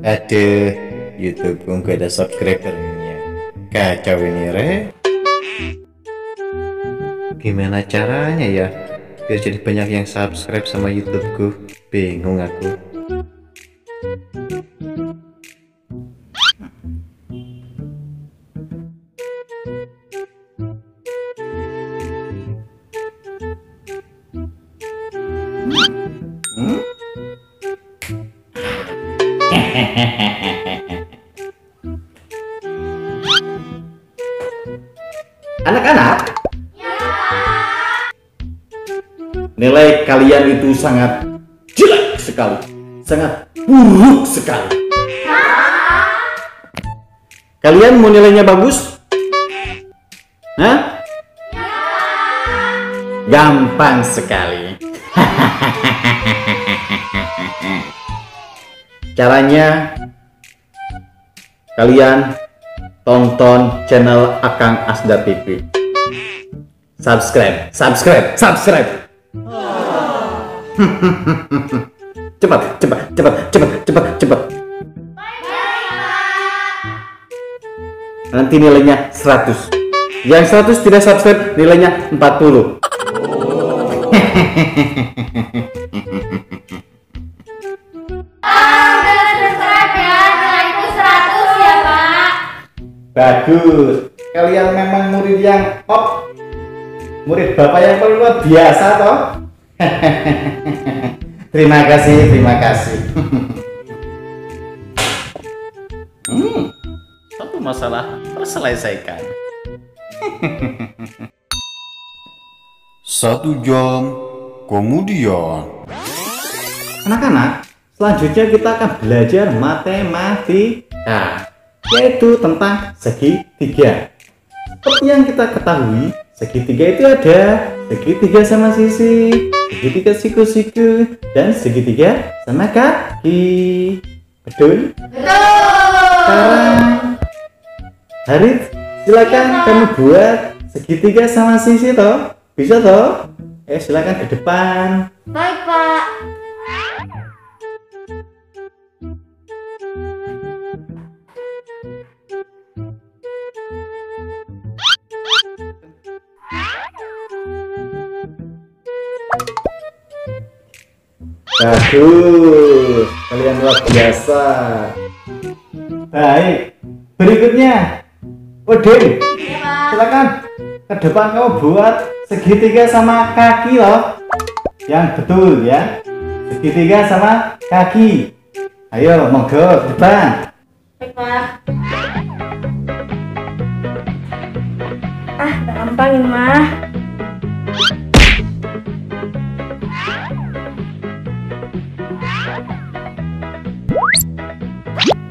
Aduh, YouTube nggak ada subscribernya. Kacau ini, Re. Gimana caranya ya biar jadi banyak yang subscribe sama YouTubeku? Bingung aku. Anak-anak, nilai kalian itu sangat jelek sekali, sangat buruk sekali. Kalian mau nilainya bagus? Hah? Gampang sekali. Caranya, kalian tonton channel Akang Asdar TV. Subscribe. Cepat. Nanti nilainya 100. Yang 100 tidak subscribe, nilainya 40. Bagus, kalian memang murid yang top, murid bapak yang luar biasa toh. Terima kasih. Satu masalah terselesaikan. 1 jam kemudian. Anak-anak, selanjutnya kita akan belajar matematika, yaitu tentang segitiga. Seperti yang kita ketahui, segitiga itu ada segitiga sama sisi, segitiga siku-siku, dan segitiga sama kaki. Betul? Sekarang, Harith, silakan kamu buat segitiga sama sisi toh. Bisa toh? Silakan ke depan. Baik, Pak. Bagus, kalian luar biasa. Baik, berikutnya Udin, silakan ke depan kamu buat segitiga sama kaki loh. Yang betul ya, segitiga sama kaki. Ayo, monggo ke depan. Baik, Pak. Gampang ini, Mah.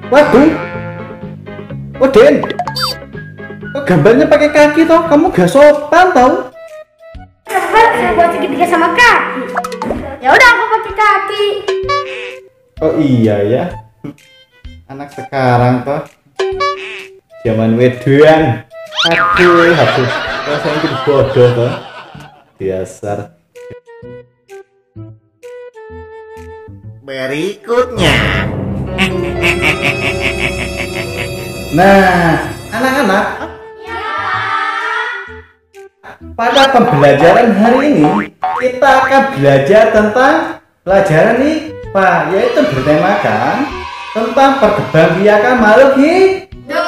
Waduh, Udin, kok gambarnya pakai kaki toh? Kamu gak sopan tau? Cepat saya buat segitiga sama kaki. Ya udah, aku pakai kaki. Oh iya ya, anak sekarang toh zaman wedoan. Aduh, rasanya jadi bodoh toh. Dasar. Berikutnya. Nah, anak-anak, pada pembelajaran hari ini kita akan belajar tentang pelajaran IPA, yaitu bertemakan tentang perkembangbiakan makhluk hidup.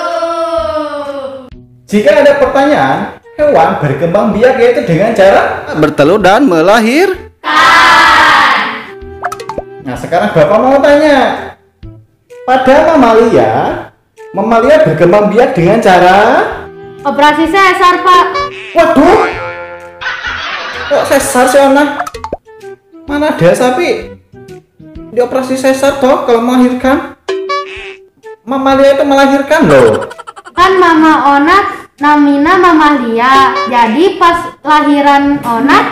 Jika ada pertanyaan, hewan berkembang biak yaitu dengan cara bertelur dan melahirkan. Nah, sekarang Bapak mau tanya, pada mamalia berkembang biak dengan cara Operasi sesar, Pak. waduh, kok sesar sih anak? Mana ada sapi dioperasi sesar toh kalau melahirkan? Mamalia itu melahirkan loh. Kan Mama Onat namina mamalia. Jadi pas lahiran Onat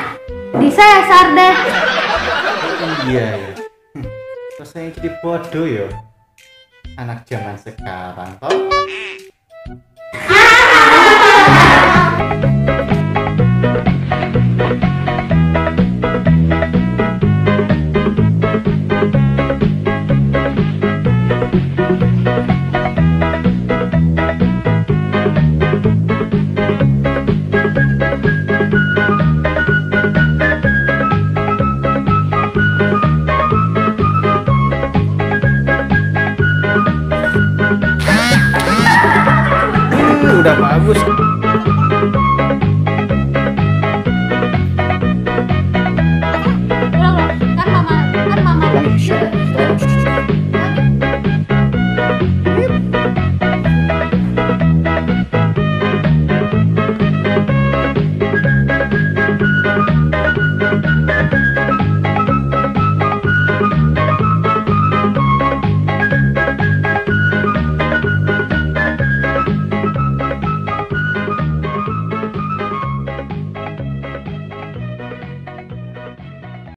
disesar deh. Iya ya. Rasanya jadi bodoh ya anak zaman sekarang toh.